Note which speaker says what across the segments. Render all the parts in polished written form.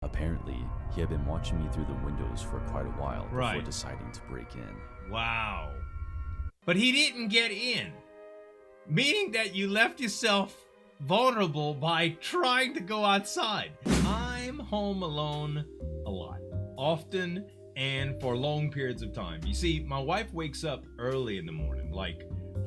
Speaker 1: Apparently, he had been watching me through the windows for quite a while before
Speaker 2: Right.
Speaker 1: deciding to break in.
Speaker 2: Wow. But he didn't get in, meaning that you left yourself vulnerable by trying to go outside. I'm home alone a lot, often, and for long periods of time. You see, my wife wakes up early in the morning, like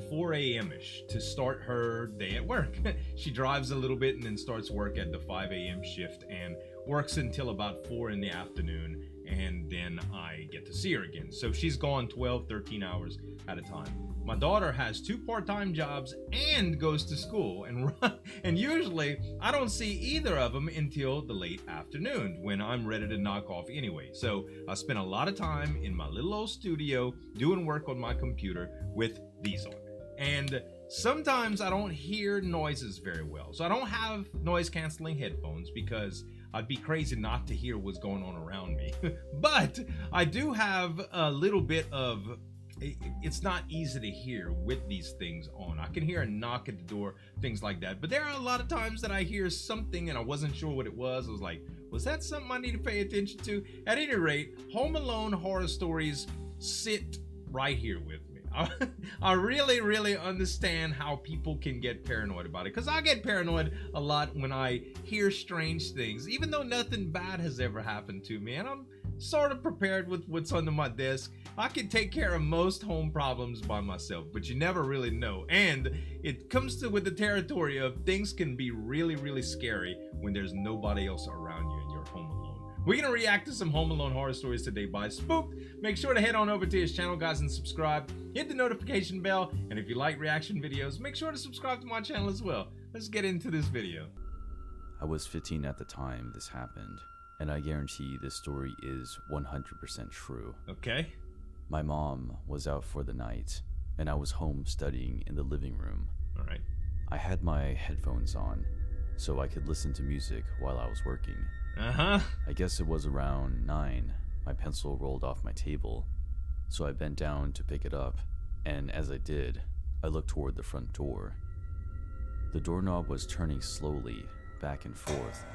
Speaker 2: 4 a.m.-ish, to start her day at work. She drives a little bit and then starts work at the 5 a.m. shift and works until about 4 in the afternoon, and then I get to see her again. So she's gone 12, 13 hours at a time. My daughter has 2 part-time jobs and goes to school, and usually I don't see either of them until the late afternoon when I'm ready to knock off anyway. So I spend a lot of time in my little old studio doing work on my computer with these on. And sometimes I don't hear noises very well. So I don't have noise-canceling headphones because I'd be crazy not to hear what's going on around me. But I do have a little bit of... It's not easy to hear with these things on. I can hear a knock at the door, things like that. But there are a lot of times that I hear something and I wasn't sure what it was. I was like, was that something I need to pay attention to? At any rate, Home Alone horror stories sit right here with me. I really, really understand how people can get paranoid about it, because I get paranoid a lot when I hear strange things, even though nothing bad has ever happened to me, and I'm sort of prepared with what's under my desk. I can take care of most home problems by myself, but you never really know. And it comes to with the territory of things can be really, really scary when there's nobody else around you and you're home alone. We're going to react to some Home Alone horror stories today by Spooked. Make sure to head on over to his channel, guys, and subscribe. Hit the notification bell, and if you like reaction videos, make sure to subscribe to my channel as well. Let's get into this video.
Speaker 1: I was 15 at the time this happened, and I guarantee this story is 100% true.
Speaker 2: Okay.
Speaker 1: My mom was out for the night, and I was home studying in the living room.
Speaker 2: All right.
Speaker 1: I had my headphones on, so I could listen to music while I was working.
Speaker 2: Uh-huh.
Speaker 1: I guess it was around 9. My pencil rolled off my table, so I bent down to pick it up, and as I did, I looked toward the front door. The doorknob was turning slowly back and forth.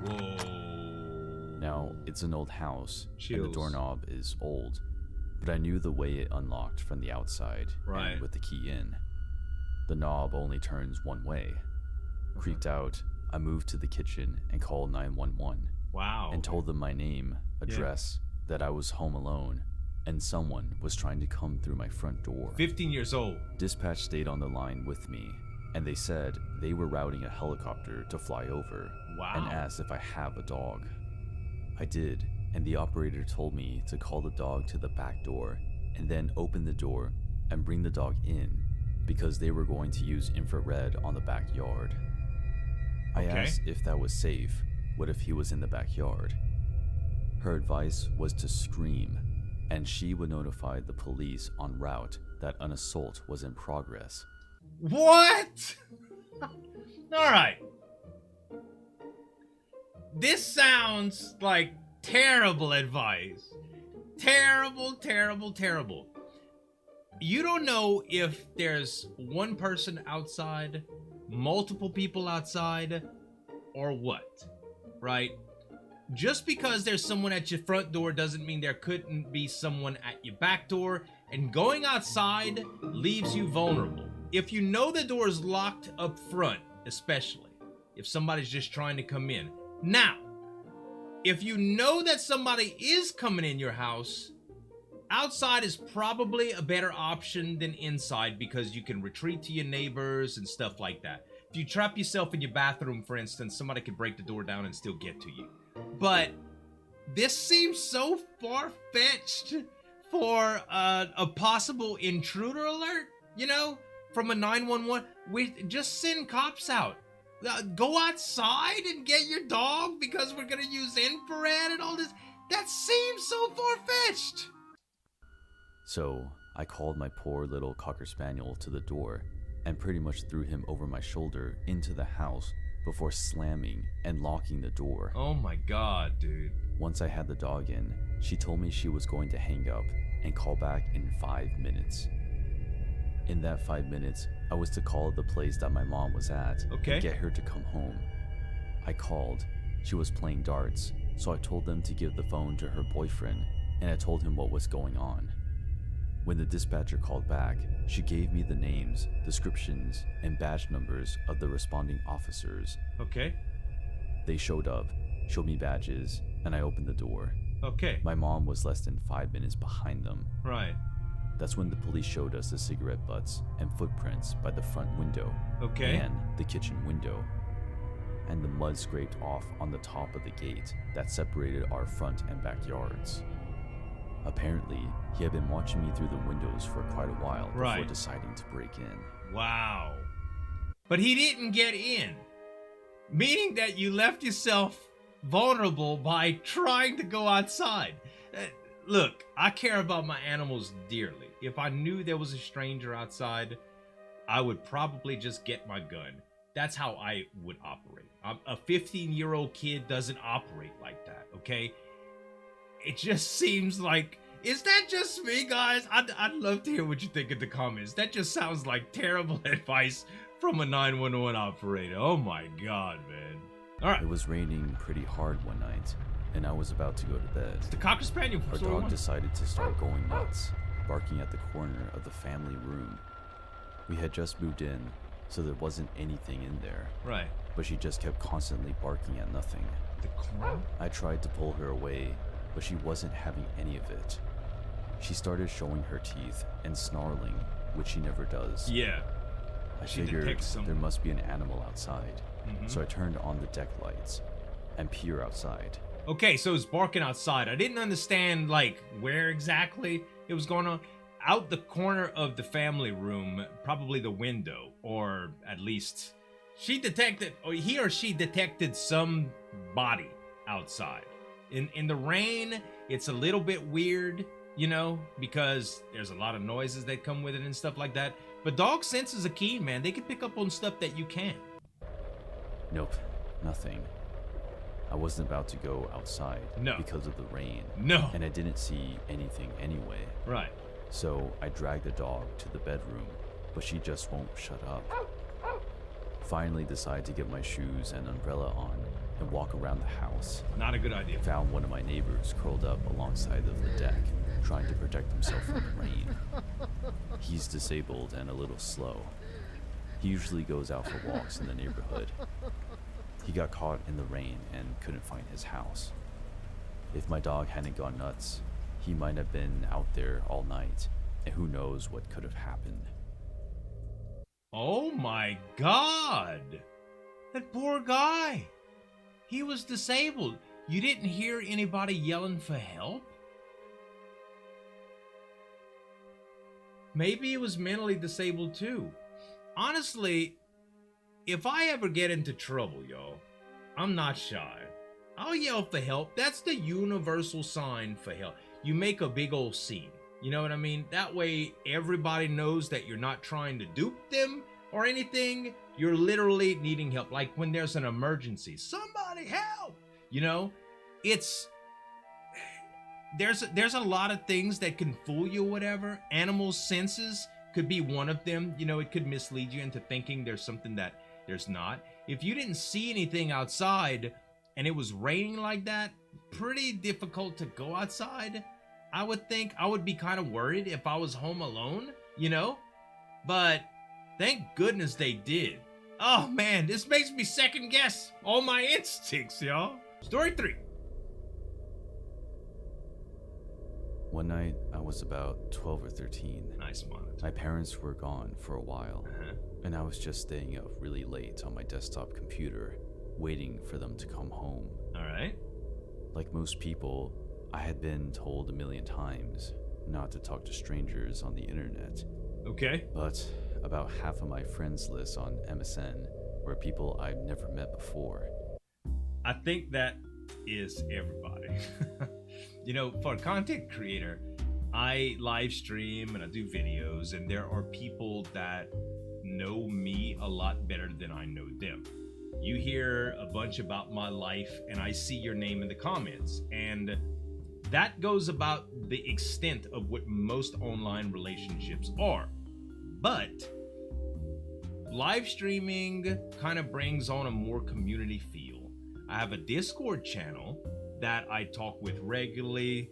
Speaker 2: Whoa.
Speaker 1: Now, it's an old house, and
Speaker 2: Chills.
Speaker 1: the doorknob is old, but I knew the way it unlocked from the outside,
Speaker 2: Right.
Speaker 1: and with the key in. The knob only turns one way. Creeped out, I moved to the kitchen and called 911.
Speaker 2: Wow.
Speaker 1: And told them my name, address, that I was home alone, and someone was trying to come through my front door.
Speaker 2: 15 years old.
Speaker 1: Dispatch stayed on the line with me, and they said they were routing a helicopter to fly over.
Speaker 2: Wow.
Speaker 1: And asked if I have a dog. I did, and the operator told me to call the dog to the back door and then open the door and bring the dog in because they were going to use infrared on the backyard. I asked if that was safe. What if he was in the backyard? Her advice was to scream, and she would notify the police en route that an assault was in progress.
Speaker 2: What? All right. This sounds like terrible advice. Terrible, terrible, terrible. You don't know if there's one person outside, multiple people outside, or what, right? Just because there's someone at your front door doesn't mean there couldn't be someone at your back door, and going outside leaves you vulnerable. If you know the door is locked up front, especially if somebody's just trying to come in. Now, if you know that somebody is coming in your house, outside is probably a better option than inside because you can retreat to your neighbors and stuff like that. If you trap yourself in your bathroom, for instance, somebody could break the door down and still get to you. But this seems so far-fetched for a possible intruder alert, you know, from a 911. We just send cops out. Go outside and get your dog because we're gonna use infrared and all this. That seems so far-fetched.
Speaker 1: So I called my poor little Cocker Spaniel to the door and pretty much threw him over my shoulder into the house before slamming and locking the door.
Speaker 2: Oh my god, dude.
Speaker 1: Once I had the dog in, she told me she was going to hang up and call back in 5 minutes. In that 5 minutes, I was to call the place that my mom was at
Speaker 2: Okay.
Speaker 1: and get her to come home. I called, She was playing darts, so I told them to give the phone to her boyfriend, and I told him what was going on. When the dispatcher called back, she gave me the names, descriptions, and badge numbers of the responding officers.
Speaker 2: Okay.
Speaker 1: They showed up, showed me badges, and I opened the door.
Speaker 2: Okay.
Speaker 1: My mom was less than 5 minutes behind them.
Speaker 2: Right.
Speaker 1: That's when the police showed us the cigarette butts and footprints by the front window.
Speaker 2: Okay.
Speaker 1: And the kitchen window. And the mud scraped off on the top of the gate that separated our front and backyards. Apparently, he had been watching me through the windows for quite a while before deciding to break in.
Speaker 2: Wow. But he didn't get in. Meaning that you left yourself vulnerable by trying to go outside. Look, I care about my animals dearly. If I knew there was a stranger outside, I would probably just get my gun. That's how I would operate. A 15-year-old kid doesn't operate like that, okay? It just seems like, is that just me, guys? I'd love to hear what you think in the comments. That just sounds like terrible advice from a 911 operator. Oh my God, man. All right.
Speaker 1: It was raining pretty hard one night, and I was about to go to bed.
Speaker 2: The Cocker Spaniel.
Speaker 1: Our dog decided to start going nuts, barking at the corner of the family room. We had just moved in, so there wasn't anything in there.
Speaker 2: Right.
Speaker 1: But she just kept constantly barking at nothing.
Speaker 2: The corner?
Speaker 1: I tried to pull her away, but she wasn't having any of it. She started showing her teeth and snarling, which she never does.
Speaker 2: Yeah.
Speaker 1: I figured there must be an animal outside, so I turned on the deck lights and peer outside.
Speaker 2: Okay, so it's barking outside. I didn't understand, like, where exactly it was going on. Out the corner of the family room, probably the window, or at least he or she detected some body outside. In the rain, it's a little bit weird, you know, because there's a lot of noises that come with it and stuff like that. But dog senses are keen, man. They can pick up on stuff that you can't.
Speaker 1: Nope, nothing. I wasn't about to go outside because of the rain.
Speaker 2: No.
Speaker 1: And I didn't see anything anyway.
Speaker 2: Right.
Speaker 1: So I dragged the dog to the bedroom, but she just won't shut up. Finally decided to get my shoes and umbrella on and walk around the house.
Speaker 2: Not a good idea.
Speaker 1: Found one of my neighbors curled up alongside of the deck, trying to protect himself from the rain. He's disabled and a little slow. He usually goes out for walks in the neighborhood. He got caught in the rain and couldn't find his house. If my dog hadn't gone nuts, he might have been out there all night, and who knows what could have happened.
Speaker 2: Oh my God! That poor guy! He was disabled. You didn't hear anybody yelling for help? Maybe he was mentally disabled too. Honestly, if I ever get into trouble, y'all, I'm not shy. I'll yell for help. That's the universal sign for help. You make a big old scene. You know what I mean? That way everybody knows that you're not trying to dupe them or anything. You're literally needing help. Like when there's an emergency, somebody help! You know, there's a lot of things that can fool you or whatever. Animals' senses could be one of them. You know, it could mislead you into thinking there's something that there's not. If you didn't see anything outside and it was raining like that, pretty difficult to go outside. I would think I would be kind of worried if I was home alone, you know? But thank goodness they did. Oh man, this makes me second guess all my instincts, y'all. Story 3.
Speaker 1: One night, I was about 12 or 13.
Speaker 2: Nice one.
Speaker 1: My parents were gone for a while, and I was just staying up really late on my desktop computer, waiting for them to come home.
Speaker 2: All right.
Speaker 1: Like most people, I had been told a million times not to talk to strangers on the internet.
Speaker 2: Okay.
Speaker 1: But about half of my friends list on MSN were people I've never met before.
Speaker 2: I think that is everybody. You know, for a content creator, I live stream and I do videos, and there are people that know me a lot better than I know them. You hear a bunch about my life and I see your name in the comments, and that goes about the extent of what most online relationships are. But live streaming kind of brings on a more community feel. I have a Discord channel that I talk with regularly.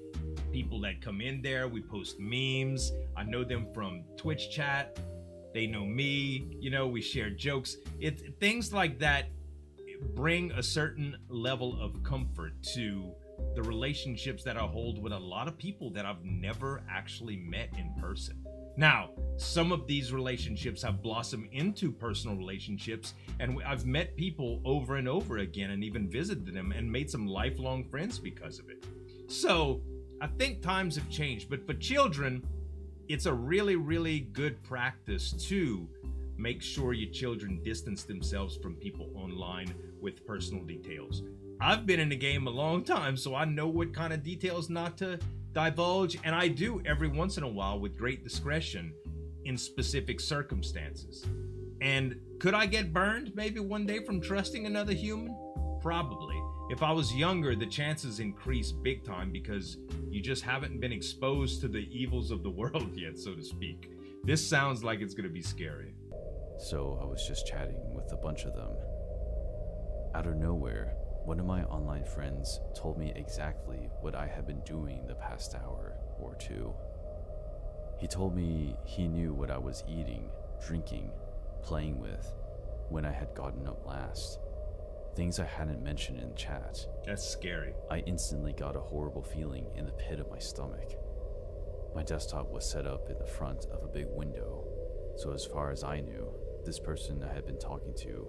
Speaker 2: People that come in there, we post memes. I know them from Twitch chat. They know me, we share jokes. Things like that bring a certain level of comfort to the relationships that I hold with a lot of people that I've never actually met in person. Now, some of these relationships have blossomed into personal relationships, and I've met people over and over again and even visited them and made some lifelong friends because of it. So I think times have changed, but for children, it's a really, really good practice to make sure your children distance themselves from people online with personal details. I've been in the game a long time, so I know what kind of details not to divulge, and I do every once in a while with great discretion in specific circumstances. And could I get burned maybe one day from trusting another human? Probably. If I was younger, the chances increase big time because you just haven't been exposed to the evils of the world yet, so to speak. This sounds like it's going to be scary.
Speaker 1: So I was just chatting with a bunch of them. Out of nowhere, one of my online friends told me exactly what I had been doing the past hour or two. He told me he knew what I was eating, drinking, playing with when I had gotten up last. Things I hadn't mentioned in chat.
Speaker 2: That's scary.
Speaker 1: I instantly got a horrible feeling in the pit of my stomach. My desktop was set up in the front of a big window, so as far as I knew, this person I had been talking to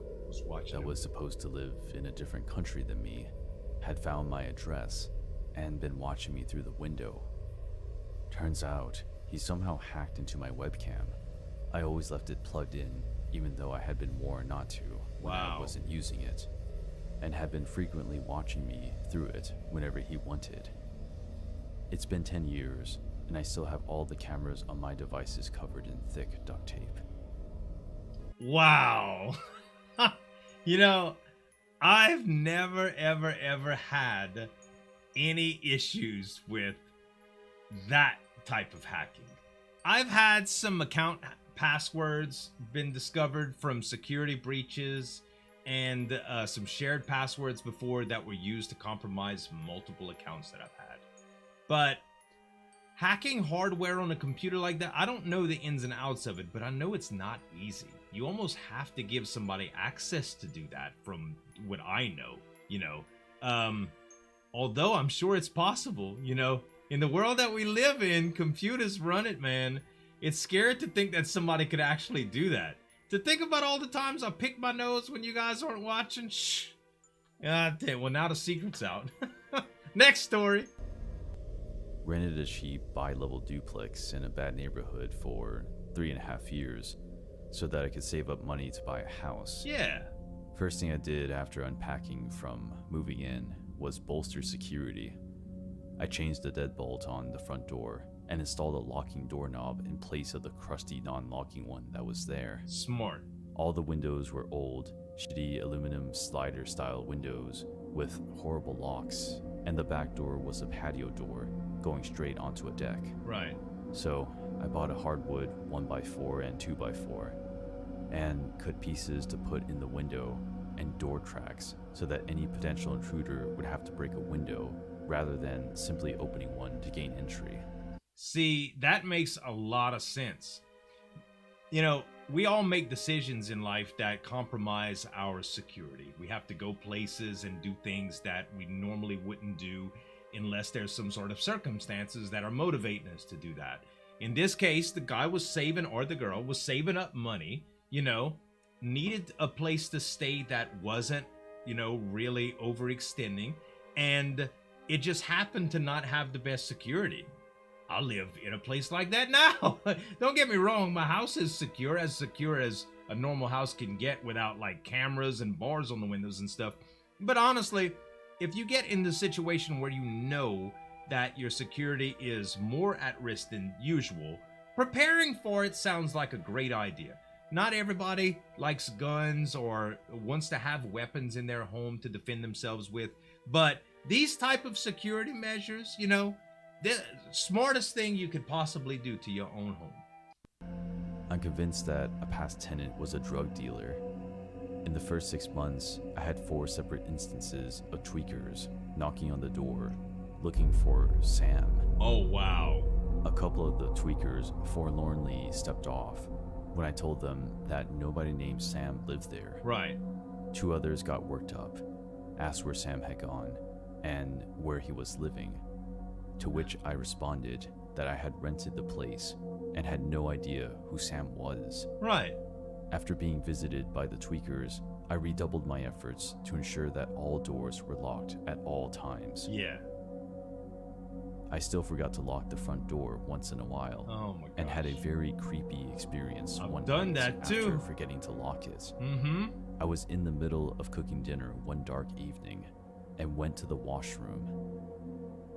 Speaker 1: was supposed to live in a different country than me, had found my address, and been watching me through the window. Turns out, he somehow hacked into my webcam. I always left it plugged in, even though I had been warned not to when I wasn't using it, and had been frequently watching me through it whenever he wanted. It's been 10 years, and I still have all the cameras on my devices covered in thick duct tape.
Speaker 2: Wow. I've never, ever had any issues with that type of hacking. I've had some account passwords been discovered from security breaches and some shared passwords before that were used to compromise multiple accounts that I've had. But hacking hardware on a computer like that, I don't know the ins and outs of it, but I know it's not easy. You almost have to give somebody access to do that from what I know, although I'm sure it's possible, in the world that we live in, computers run it, man. It's scary to think that somebody could actually do that. To think about all the times I picked my nose when you guys aren't watching. Shh. Well, now the secret's out. Next story.
Speaker 1: Rented a cheap bi-level duplex in a bad neighborhood for 3.5 years so that I could save up money to buy a house.
Speaker 2: Yeah.
Speaker 1: First thing I did after unpacking from moving in was bolster security. I changed the deadbolt on the front door and installed a locking doorknob in place of the crusty non-locking one that was there.
Speaker 2: Smart.
Speaker 1: All the windows were old, shitty aluminum slider-style windows with horrible locks, and the back door was a patio door going straight onto a deck.
Speaker 2: Right.
Speaker 1: So I bought a hardwood 1x4 and 2x4 and cut pieces to put in the window and door tracks so that any potential intruder would have to break a window rather than simply opening one to gain entry.
Speaker 2: See, that makes a lot of sense. We all make decisions in life that compromise our security. We have to go places and do things that we normally wouldn't do unless there's some sort of circumstances that are motivating us to do that. In this case, the guy was saving, or the girl was saving up money, needed a place to stay that wasn't, really overextending, and it just happened to not have the best security. I live in a place like that now. Don't get me wrong, my house is secure as a normal house can get without like cameras and bars on the windows and stuff. But honestly, if you get in the situation where you know that your security is more at risk than usual, preparing for it sounds like a great idea. Not everybody likes guns or wants to have weapons in their home to defend themselves with, but these type of security measures, the smartest thing you could possibly do to your own home.
Speaker 1: I'm convinced that a past tenant was a drug dealer, In the first 6 months, I had 4 separate instances of tweakers knocking on the door, looking for Sam.
Speaker 2: Oh, wow.
Speaker 1: A couple of the tweakers forlornly stepped off when I told them that nobody named Sam lived there.
Speaker 2: Right.
Speaker 1: 2 others got worked up, asked where Sam had gone, and where he was living, to which I responded that I had rented the place and had no idea who Sam was.
Speaker 2: Right.
Speaker 1: After being visited by the tweakers, I redoubled my efforts to ensure that all doors were locked at all times.
Speaker 2: Yeah.
Speaker 1: I still forgot to lock the front door once in a while,
Speaker 2: Oh my god.
Speaker 1: and had a very creepy experience
Speaker 2: I've
Speaker 1: one
Speaker 2: done
Speaker 1: night
Speaker 2: that too.
Speaker 1: after forgetting to lock it.
Speaker 2: Mm-hmm.
Speaker 1: I was in the middle of cooking dinner one dark evening and went to the washroom.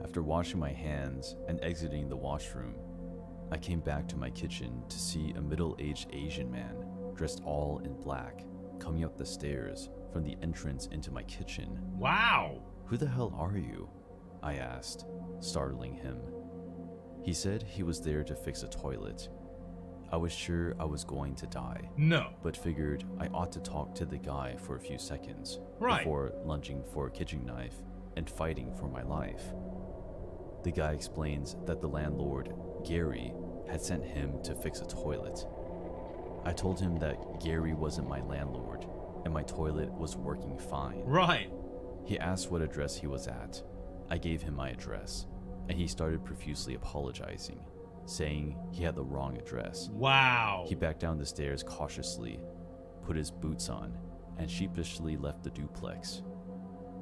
Speaker 1: After washing my hands and exiting the washroom, I came back to my kitchen to see a middle-aged Asian man dressed all in black coming up the stairs from the entrance into my kitchen.
Speaker 2: Wow.
Speaker 1: "Who the hell are you?" I asked, startling him. He said he was there to fix a toilet. I was sure I was going to die,
Speaker 2: No.
Speaker 1: but figured I ought to talk to the guy for a few seconds
Speaker 2: Right.
Speaker 1: before lunging for a kitchen knife and fighting for my life. The guy explains that the landlord, Gary, had sent him to fix a toilet. I told him that Gary wasn't my landlord and my toilet was working fine.
Speaker 2: Right.
Speaker 1: He asked what address he was at. I gave him my address, and he started profusely apologizing, saying he had the wrong address.
Speaker 2: Wow.
Speaker 1: He backed down the stairs cautiously, put his boots on, and sheepishly left the duplex.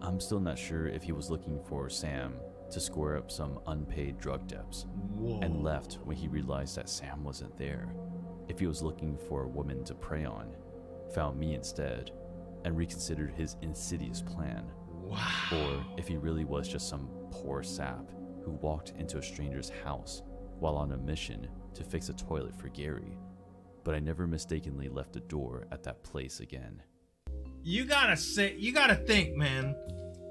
Speaker 1: I'm still not sure if he was looking for Sam to square up some unpaid drug debts,
Speaker 2: Whoa.
Speaker 1: and left when he realized that Sam wasn't there. If he was looking for a woman to prey on, found me instead, and reconsidered his insidious plan.
Speaker 2: Wow.
Speaker 1: Or if he really was just some poor sap who walked into a stranger's house while on a mission to fix a toilet for Gary. But I never mistakenly left a door at that place again.
Speaker 2: You gotta think, man.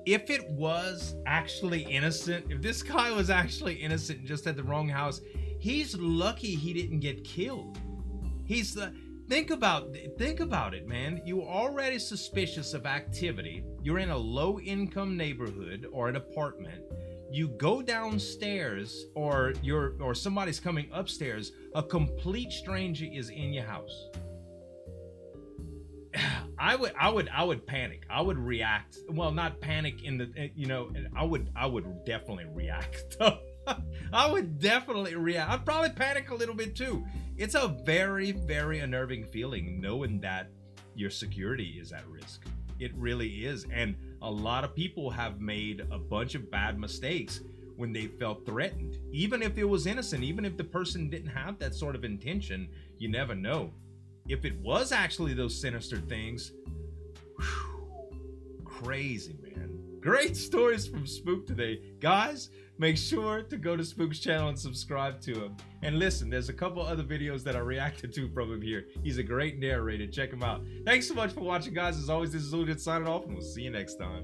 Speaker 2: If it was actually innocent, if this guy was actually innocent and just at the wrong house, he's lucky he didn't get killed. Think about it, man. You're already suspicious of activity. You're in a low-income neighborhood or an apartment. You go downstairs, or somebody's coming upstairs. A complete stranger is in your house. I would panic. I would react. Well, not panic in the, I would definitely react. I would definitely react. I'd probably panic a little bit too. It's a very, very unnerving feeling knowing that your security is at risk. It really is. And a lot of people have made a bunch of bad mistakes when they felt threatened. Even if it was innocent, even if the person didn't have that sort of intention, you never know. If it was actually those sinister things, whew, crazy, man. Great stories from Spook today. Guys, make sure to go to Spook's channel and subscribe to him. And listen, there's a couple other videos that I reacted to from him here. He's a great narrator. Check him out. Thanks so much for watching, guys. As always, this is Zueljin signing off, and we'll see you next time.